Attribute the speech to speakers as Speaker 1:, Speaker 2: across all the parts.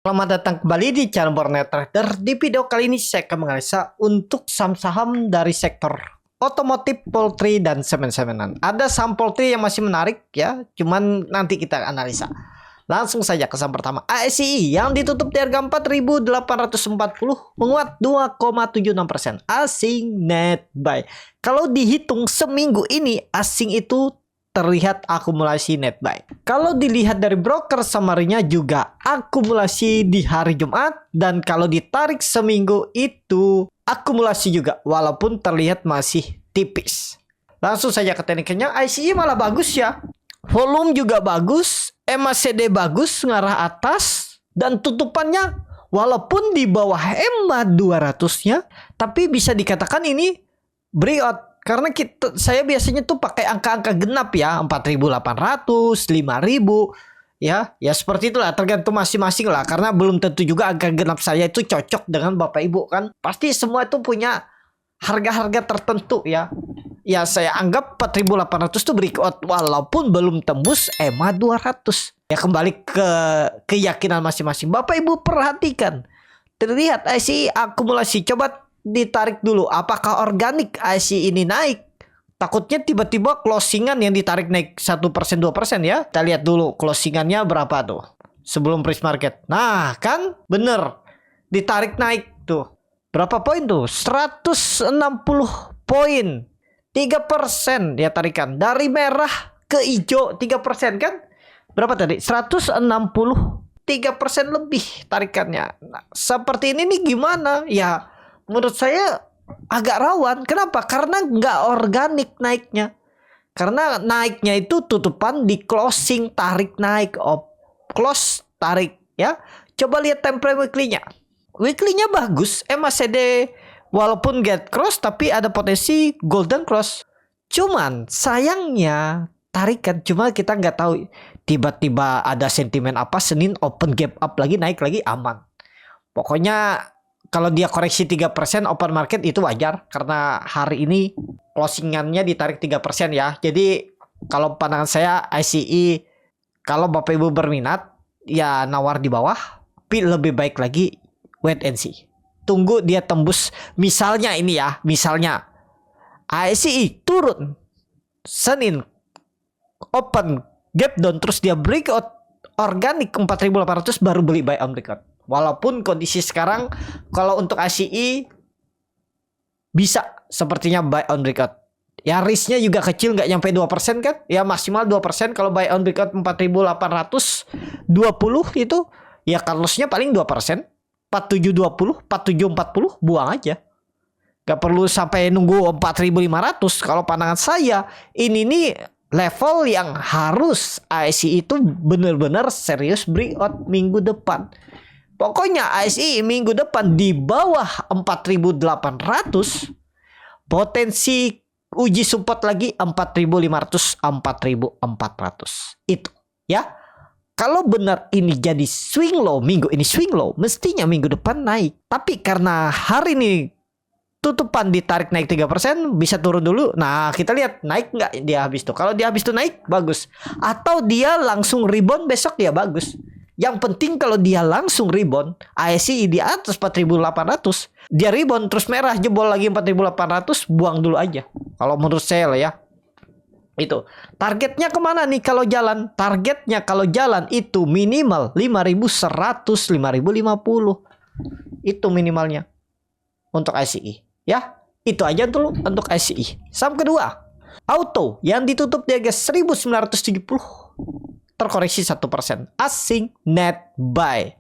Speaker 1: Selamat datang kembali di channel Borneo Trader. Di video kali ini saya akan menganalisa untuk saham-saham dari sektor otomotif, poultry, dan semen-semenan. Ada saham poultry yang masih menarik ya, cuman nanti kita analisa. Langsung saja ke saham pertama, ASI yang ditutup di harga 4.840 menguat 2,76%. Asing net buy. Kalau dihitung seminggu ini asing itu terlihat akumulasi net buy. Kalau dilihat dari broker summary-nya juga akumulasi di hari Jumat, dan kalau ditarik seminggu itu akumulasi juga walaupun terlihat masih tipis. Langsung saja ke tekniknya, ICE malah bagus ya. Volume juga bagus, MACD bagus ngarah atas, dan tutupannya walaupun di bawah EMA 200-nya tapi bisa dikatakan ini breakout. Karena saya biasanya tuh pakai angka-angka genap ya, 4.800, 5.000 ya seperti itulah, tergantung masing-masing lah. Karena belum tentu juga angka genap saya itu cocok dengan Bapak Ibu kan. Pasti semua itu punya harga-harga tertentu ya. Ya saya anggap 4.800 itu breakout walaupun belum tembus EMA 200. Ya kembali ke keyakinan masing-masing. Bapak Ibu perhatikan, terlihat ICE akumulasi, coba ditarik dulu, apakah organik IC ini naik? Takutnya tiba-tiba closingan yang ditarik naik 1%, 2% ya. Kita lihat dulu closingannya berapa tuh sebelum price market. Nah kan bener, ditarik naik tuh. Berapa poin tuh? 160 poin, 3% dia tarikan. Dari merah ke hijau 3% kan? Berapa tadi? 163% lebih tarikannya. Nah, seperti ini nih gimana? Ya menurut saya agak rawan. Kenapa? Karena nggak organik naiknya. Karena naiknya itu tutupan di closing, tarik naik, close tarik ya. Coba lihat time frame weekly-nya. Weekly-nya bagus, MACD walaupun get cross tapi ada potensi golden cross. Cuman sayangnya tarikan, cuma kita nggak tahu tiba-tiba ada sentimen apa, Senin open gap up lagi, naik lagi, aman. Pokoknya kalau dia koreksi 3% open market itu wajar, karena hari ini closingannya ditarik 3% ya. Jadi kalau pandangan saya ICE, kalau Bapak Ibu berminat ya nawar di bawah, tapi lebih baik lagi wait and see. Tunggu dia tembus, misalnya ini ya, misalnya ICE turun Senin open gap down terus dia breakout organik 4.800 baru beli buy on breakout. Walaupun kondisi sekarang kalau untuk ACI bisa sepertinya buy on breakout. Ya risknya juga kecil, nggak nyampe 2% kan? Ya maksimal 2%. Kalau buy on breakout 4.820 itu ya Carlosnya paling 2%. 4720, 4740 buang aja. Gak perlu sampai nunggu 4.500. Kalau pandangan saya ini nih level yang harus ASI itu benar-benar serius breakout minggu depan. Pokoknya ASI minggu depan di bawah 4.800, potensi uji support lagi 4.500, 4.400. Itu ya. Kalau benar ini jadi swing low, minggu ini swing low, mestinya minggu depan naik. Tapi karena hari ini tutupan ditarik naik 3%, bisa turun dulu. Nah kita lihat naik nggak dia habis tuh. Kalau dia habis tuh naik, bagus. Atau dia langsung rebound besok, dia bagus. Yang penting kalau dia langsung rebound, ASI di atas 4.800, dia rebound terus merah jebol lagi 4.800, buang dulu aja. Kalau menurut saya lah ya. Itu. Targetnya kemana nih kalau jalan? Targetnya kalau jalan itu minimal 5.100, 5.050. Itu minimalnya untuk ICE. Ya, itu aja dulu untuk ICE. Saham kedua, Auto yang ditutup di harga 1.970. Terkoreksi 1%. Asing net buy.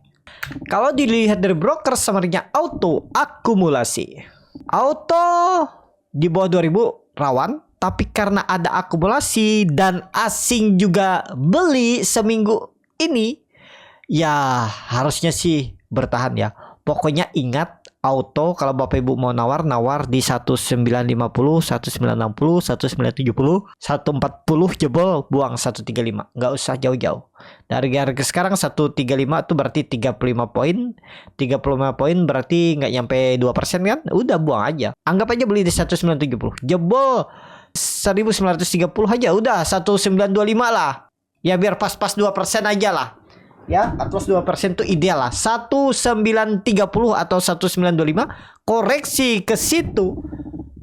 Speaker 1: Kalau dilihat dari broker summary-nya Auto akumulasi. Auto di bawah 2000 rawan, tapi karena ada akumulasi dan asing juga beli seminggu ini, ya harusnya sih bertahan ya. Pokoknya ingat Auto kalau Bapak Ibu mau nawar di 1950, 1960, 1970, 140 jebol, buang 135. Nggak usah jauh-jauh. Dari harga sekarang 135 itu berarti 35 poin. 35 poin berarti nggak nyampe 2% kan? Udah buang aja. Anggap aja beli di 1970. Jebol 1930 aja udah 1925 lah. Ya biar pas-pas 2% aja lah. ya, cut loss 2% itu ideal lah. 1930 atau 1925 koreksi ke situ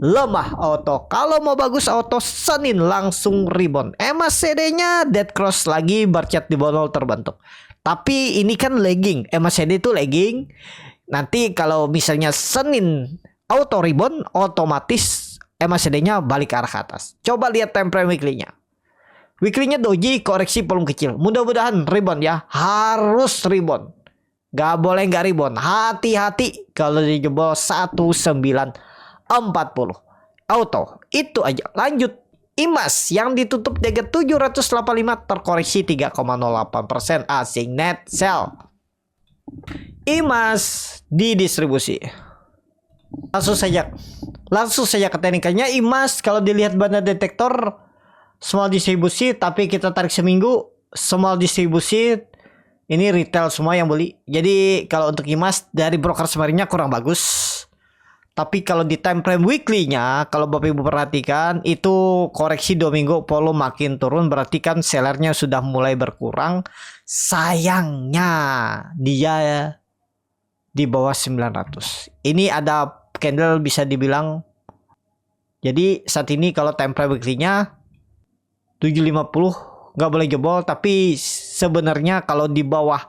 Speaker 1: lemah auto. Kalau mau bagus auto Senin langsung rebound. MACD-nya dead cross lagi bercat di bawah terbentuk. Tapi ini kan lagging. MACD itu lagging. Nanti kalau misalnya Senin auto rebound, otomatis MACD-nya balik ke arah atas. Coba lihat time frame weekly-nya. Weekly-nya doji koreksi volume kecil. Mudah-mudahan rebound ya. Harus rebound. Gak boleh gak rebound. Hati-hati kalau dijebol 1940. Auto. Itu aja. Lanjut. IMAS yang ditutup di harga 785 terkoreksi 3,08%. Asing net sell. IMAS didistribusi. Langsung saja ke teknikalnya. IMAS kalau dilihat banda detektor small distribusi, tapi kita tarik seminggu small distribusi. Ini retail semua yang beli. Jadi kalau untuk IMAS dari broker semarinnya kurang bagus. Tapi kalau di time frame weekly-nya, kalau Bapak Ibu perhatikan, itu koreksi 2 minggu volume makin turun, berarti kan sellernya sudah mulai berkurang. Sayangnya dia di bawah 900. Ini ada candle bisa dibilang. Jadi saat ini kalau time frame weekly-nya 750 nggak boleh jebol, tapi sebenarnya kalau di bawah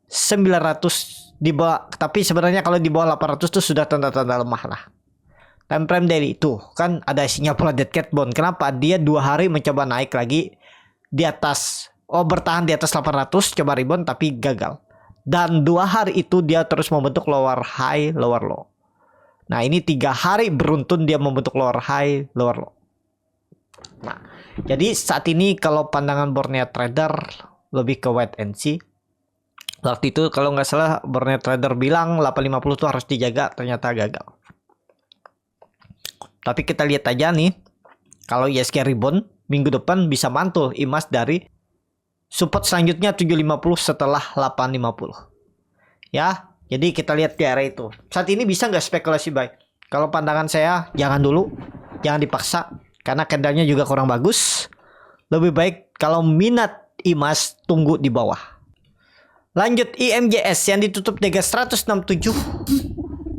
Speaker 1: 900 di bawah, tapi sebenarnya kalau di bawah 800 tuh sudah tanda-tanda lemah lah. Time frame daily itu kan ada Singapore Dead Cat Bond. Kenapa? Dia 2 hari mencoba naik lagi di atas, bertahan di atas 800, coba rebound tapi gagal. Dan 2 hari itu dia terus membentuk lower high, lower low. Nah ini 3 hari beruntun dia membentuk lower high, lower low. Nah jadi saat ini kalau pandangan Borneo Trader lebih ke wait and see. Waktu itu kalau nggak salah Borneo Trader bilang 850 tuh harus dijaga, ternyata gagal. Tapi kita lihat aja nih, kalau ISG rebound minggu depan bisa mantul IMAS dari support selanjutnya 750 setelah 850. Ya, jadi kita lihat di area itu. Saat ini bisa nggak spekulasi buy? Kalau pandangan saya jangan dulu, jangan dipaksa karena candlenya juga kurang bagus. Lebih baik kalau minat IMAS tunggu di bawah. Lanjut IMJS yang ditutup di harga 167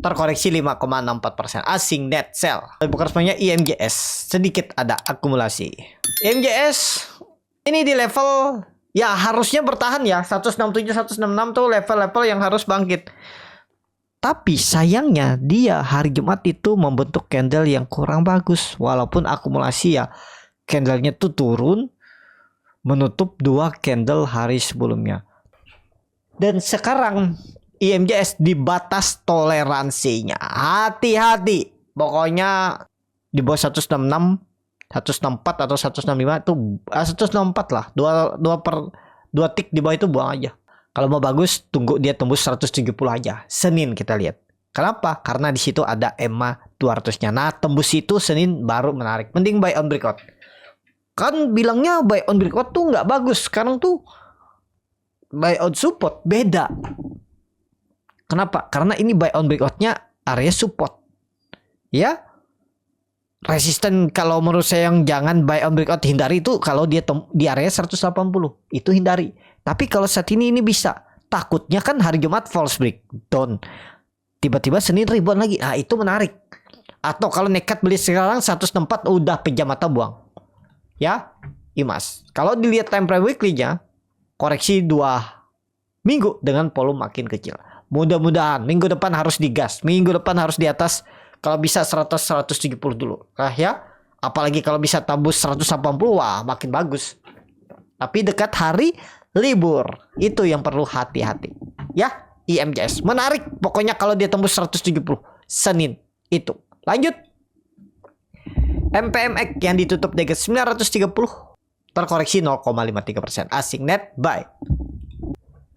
Speaker 1: terkoreksi 5,64%. Asing net sell. Bukan semuanya IMJS, sedikit ada akumulasi. IMJS ini di level ya harusnya bertahan ya, 167 166 tuh level-level yang harus bangkit. Tapi sayangnya dia hari Jumat itu membentuk candle yang kurang bagus, walaupun akumulasi ya candlenya tuh turun menutup 2 candle hari sebelumnya. Dan sekarang IMJS di batas toleransinya. Hati-hati. Pokoknya di bawah 166, 164 atau 165 itu 164 lah. 2 tick di bawah itu buang aja. Kalau mau bagus tunggu dia tembus 170 aja. Senin kita lihat. Kenapa? Karena di situ ada EMA 200-nya. Nah, tembus itu Senin baru menarik. Mending buy on breakout. Kan bilangnya buy on breakout tuh nggak bagus. Sekarang tuh buy on support beda. Kenapa? Karena ini buy on breakout-nya area support. Ya. Resisten kalau menurut saya yang jangan buy on breakout, hindari itu kalau dia di area 180. Itu hindari. Tapi kalau saat ini bisa. Takutnya kan hari Jumat false breakdown. Tiba-tiba Senin rebound lagi. Nah, itu menarik. Atau kalau nekat beli sekarang 164 udah pejam mata buang. Ya, IMAS. Kalau dilihat time frame weekly-nya koreksi 2 minggu dengan volume makin kecil. Mudah-mudahan minggu depan harus digas. Minggu depan harus di atas kalau bisa 100-170 dulu. Nah ya, apalagi kalau bisa tembus 180, wah makin bagus. Tapi dekat hari libur, itu yang perlu hati-hati. Ya, IMJS menarik. Pokoknya kalau dia tembus 170 Senin itu. Lanjut. MPMX yang ditutup di 930 terkoreksi 0,53%. Asing net buy.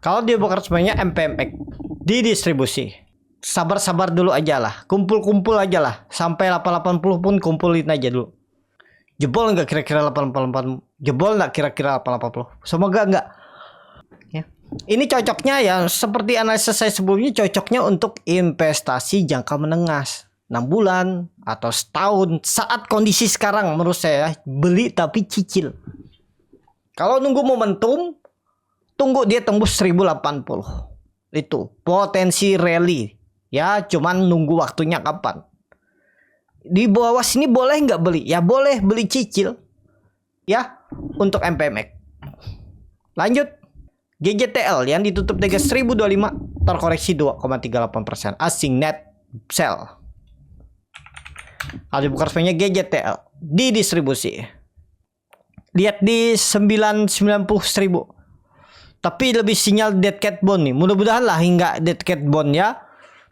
Speaker 1: Kalau dia bukan semuanya MPMX didistribusi. Sabar-sabar dulu aja lah. Kumpul-kumpul aja lah. Sampai 880 pun kumpulin aja dulu. Jebol nggak kira-kira 888? Jebol nggak kira-kira 880? Semoga nggak. Ya. Ini cocoknya ya seperti analisis saya sebelumnya, cocoknya untuk investasi jangka menengah. 6 bulan atau setahun. Saat kondisi sekarang menurut saya beli tapi cicil. Kalau nunggu momentum Tunggu dia tembus 1080. Itu potensi rally. Ya, cuman nunggu waktunya kapan. Di bawah sini boleh nggak beli? Ya boleh, beli cicil. Ya, untuk MPMX. Lanjut. GJTL yang ditutup di 1025 terkoreksi 2,38%. Asing net sell. Kalau dibuka resminya GJTL di distribusi. Lihat di 990.000. Tapi lebih sinyal dead cat bond nih. Mudah-mudahan lah hingga dead cat bond ya.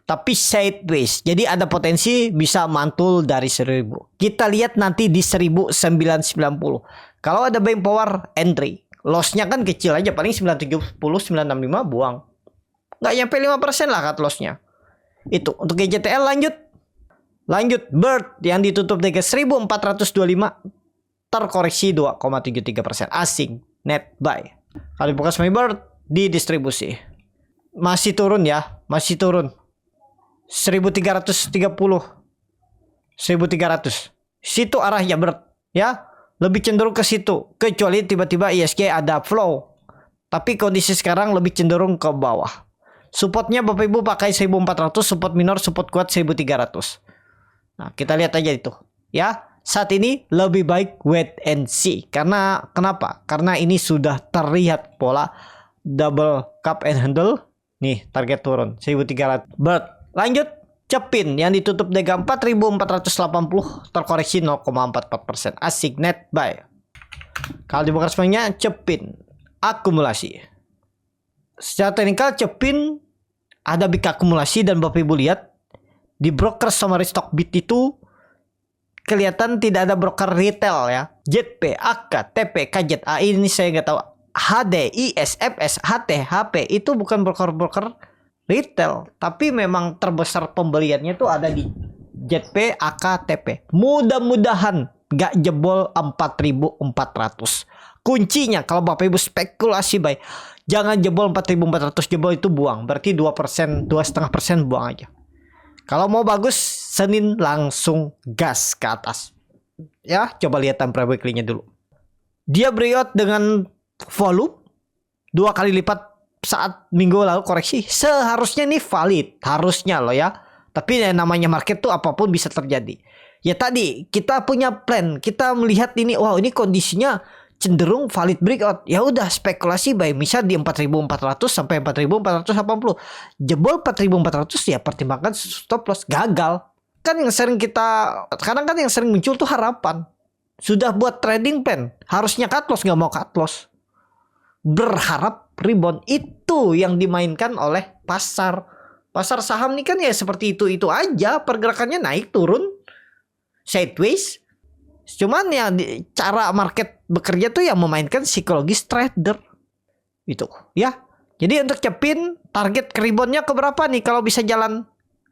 Speaker 1: Tapi sideways. Jadi ada potensi bisa mantul dari 1000. Kita lihat nanti di 1990. Kalau ada buying power entry. Lossnya kan kecil aja. Paling 970, 965 buang. Nggak nyampe 5% lah cut lossnya. Itu untuk GJTL lanjut. Lanjut Bird yang ditutup di 1425. Terkoreksi 2,73%. Asing net buy. Kalau dibuka semi Bird di distribusi. Masih turun ya. Masih turun. 1330. 1300. Situ arahnya Bird. Ya. Lebih cenderung ke situ. Kecuali tiba-tiba ISG ada flow. Tapi kondisi sekarang lebih cenderung ke bawah. Supportnya Bapak Ibu pakai 1400. Support minor, support kuat 1300. Nah kita lihat aja itu. Ya. Saat ini lebih baik wait and see. Karena kenapa? Karena ini sudah terlihat pola double cup and handle. Nih target turun 1300. Bird. Lanjut Cepin yang ditutup di 4480 terkoreksi 0,44%. Asik net buy. Kalau dibuka resminya Cepin akumulasi. Secara teknikal Cepin ada big akumulasi dan Bapak Ibu lihat di broker summary stock bit itu kelihatan tidak ada broker retail ya. JP, AK, TP, KZA ini saya nggak tahu. HD, IS, FS, HT, HP itu bukan broker-broker retail, tapi memang terbesar pembeliannya tuh ada di JP, AK, TP. Mudah-mudahan nggak jebol 4.400. Kuncinya kalau Bapak Ibu spekulasi buy, jangan jebol 4.400. Jebol itu buang, berarti 2%, 2,5% buang aja. Kalau mau bagus, Senin langsung gas ke atas. Ya, coba lihat time frame weekly-nya dulu. Dia breakout dengan volume 2 kali lipat saat minggu lalu koreksi. Seharusnya ini valid, harusnya loh ya. Tapi namanya market tuh apapun bisa terjadi. Ya tadi kita punya plan, kita melihat ini, wow ini kondisinya cenderung valid breakout. Ya udah spekulasi buy, misal di 4.400 sampai 4.480. Jebol 4.400 ya pertimbangkan stop loss. Gagal. Kan yang sering kita, kadang kan yang sering muncul tuh harapan. Sudah buat trading plan, harusnya cut loss, nggak mau cut loss. Berharap rebound, itu yang dimainkan oleh pasar. Pasar saham nih kan ya seperti itu aja, pergerakannya naik turun sideways. Cuman ya cara market bekerja tuh yang memainkan psikologis trader itu ya. Jadi untuk Cepin target ke reboundnya ke berapa nih kalau bisa jalan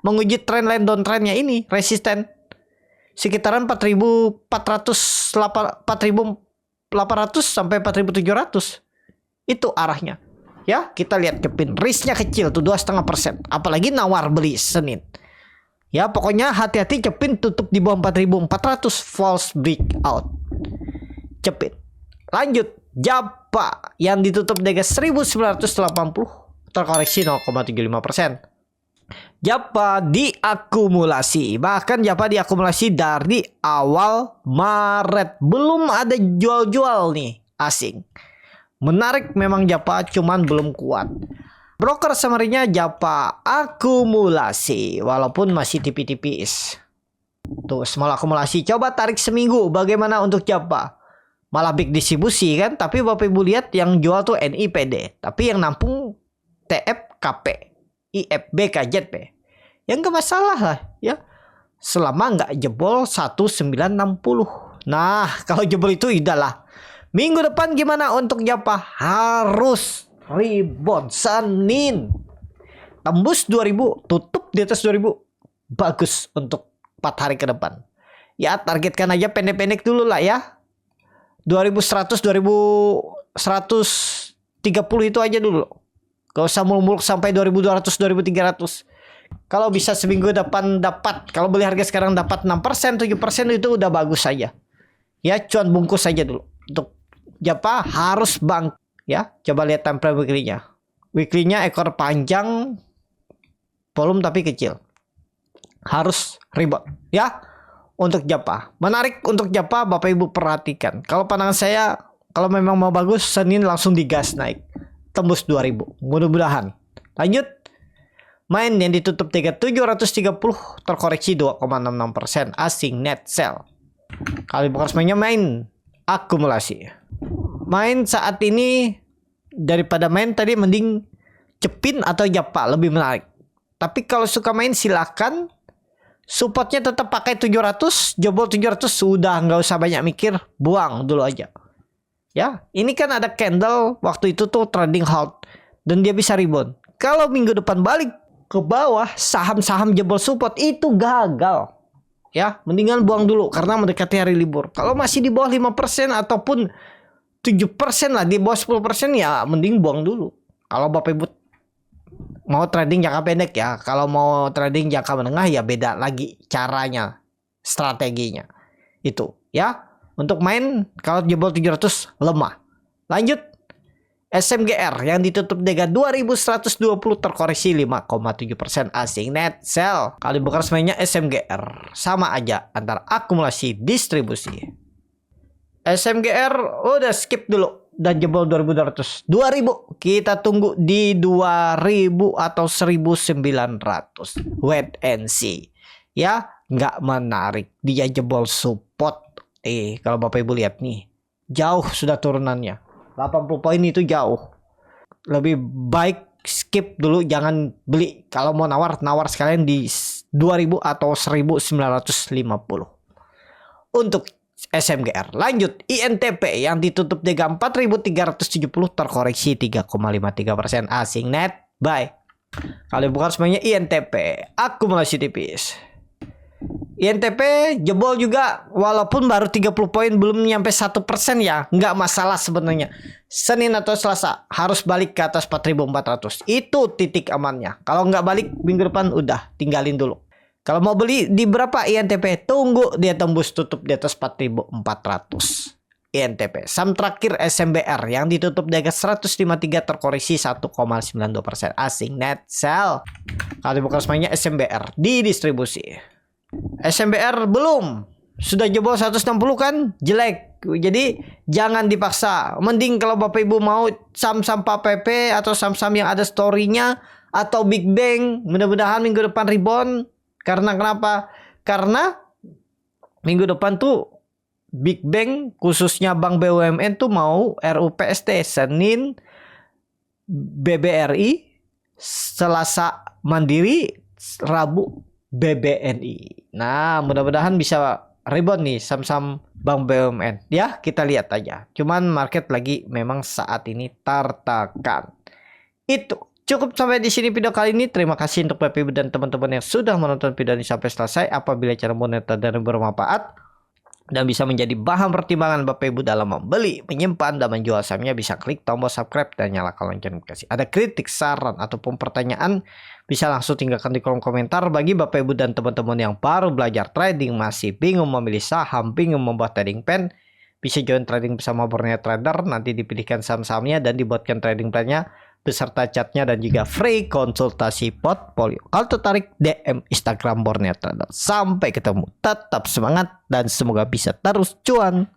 Speaker 1: menguji trendline downtrendnya ini resisten sekitaran 4.400 4.800 sampai 4.700. Itu arahnya. Ya, kita lihat Cepin. Risknya kecil tuh 2,5%. Apalagi nawar beli Senin. Ya, pokoknya hati-hati Cepin tutup di bawah 4.400 false breakout. Cepin. Lanjut, Japa yang ditutup di 1980 terkoreksi 0,75%. Japa diakumulasi. Bahkan Japa diakumulasi dari awal Maret. Belum ada jual-jual nih asing. Menarik memang Japa, cuman belum kuat. Broker summary-nya Japa akumulasi walaupun masih tipis-tipis. Tuh small akumulasi. Coba tarik seminggu bagaimana untuk Japa. Malah big distribusi kan. Tapi Bapak Ibu lihat yang jual tuh NIPD. Tapi yang nampung TF, KP, IF, BK, ZP. Yang gak masalah lah ya. Selama nggak jebol 1960. Nah kalau jebol itu idahlah. Minggu depan gimana untuk Japa? Harus rebound Senin. Tembus 2000, tutup di atas 2000. Bagus untuk 4 hari ke depan. Ya targetkan aja pendek-pendek dulu lah ya. 2100, 2130 itu aja dulu. Gak usah muluk-muluk sampai 2200, 2300. Kalau bisa seminggu depan dapat, kalau beli harga sekarang dapat 6%, 7% itu udah bagus saja. Ya cuan bungkus saja dulu. Untuk Japa harus ya. Coba lihat time frame weekly-nya. Weekly-nya ekor panjang, volume tapi kecil. Harus rebound ya. Untuk Japa, menarik untuk Japa, Bapak Ibu perhatikan. Kalau pandangan saya, kalau memang mau bagus, Senin langsung digas naik, tembus 2000. Mudah-mudahan. Lanjut, main yang ditutup 3730 terkoreksi 2,66%, asing net sell. Kali Bokarsmanya main akumulasi. Main saat ini daripada main tadi mending Cepin atau Japa lebih menarik. Tapi kalau suka main silakan. Supportnya tetap pakai 700, jebol 700 sudah nggak usah banyak mikir, buang dulu aja. Ya, ini kan ada candle waktu itu tuh trading halt dan dia bisa rebound. Kalau minggu depan balik ke bawah, saham-saham jebol support itu gagal. Ya, mendingan buang dulu karena mendekati hari libur. Kalau masih di bawah 5% ataupun 7% lah, di bawah 10% ya mending buang dulu. Kalau Bapak Ibu mau trading jangka pendek ya, kalau mau trading jangka menengah ya beda lagi caranya, strateginya. Itu ya. Untuk main kalau jebol 700 lemah. Lanjut, SMGR yang ditutup dengan 2120 terkoreksi 5,7%, asing net sell. Kali Bokarsmanya SMGR sama aja antara akumulasi distribusi. SMGR udah skip dulu dan jebol 2200. 2000 kita tunggu di 2000 atau 1900. Wait and see. Ya, nggak menarik. Dia jebol support. Kalau Bapak Ibu lihat nih, jauh sudah turunannya. 80 poin itu jauh. Lebih baik skip dulu, jangan beli. Kalau mau nawar sekalian di 2000 atau 1950. Untuk SMGR. Lanjut, INTP yang ditutup dengan 4370 terkoreksi 3,53%, asing net buy. Kali Bokarsmanya INTP akumulasi tipis. INTP jebol juga walaupun baru 30 poin, belum nyampe 1% ya, nggak masalah sebenarnya. Senin atau Selasa harus balik ke atas 4400. Itu titik amannya. Kalau nggak balik minggu depan udah tinggalin dulu. Kalau mau beli di berapa INTP, tunggu dia tembus tutup di atas 4.400. INTP. Saham terakhir SMBR yang ditutup di atas 153 terkoreksi 1,92%, asing net sell. Kali Bokarsmanya SMBR di distribusi. SMBR belum, sudah jebol 160 kan, jelek. Jadi jangan dipaksa. Mending kalau Bapak Ibu mau saham-saham PP atau saham-saham yang ada story-nya atau Big Bang, mudah-mudahan minggu depan rebound. Karena kenapa? Karena minggu depan tuh Big Bang khususnya Bank BUMN tuh mau RUPST, Senin BBRI, Selasa Mandiri, Rabu BBNI. Nah, mudah-mudahan bisa rebound nih saham-saham Bank BUMN. Ya, kita lihat aja. Cuman market lagi memang saat ini tertekan. Itu cukup sampai di sini video kali ini. Terima kasih untuk Bapak Ibu dan teman-teman yang sudah menonton video ini sampai selesai. Apabila cara moneter dan bermanfaat dan bisa menjadi bahan pertimbangan Bapak Ibu dalam membeli, menyimpan, dan menjual sahamnya, bisa klik tombol subscribe dan nyalakan lonceng notifikasi. Ada kritik, saran, ataupun pertanyaan, bisa langsung tinggalkan di kolom komentar. Bagi Bapak Ibu dan teman-teman yang baru belajar trading, masih bingung memilih saham, bingung membuat trading plan, bisa join trading bersama Borneo Trader. Nanti dipilihkan saham-sahamnya dan dibuatkan trading plan-nya beserta chatnya dan juga free konsultasi portfolio. Kalau tertarik, DM Instagram Borneo Trader. Sampai ketemu, tetap semangat dan semoga bisa terus cuan.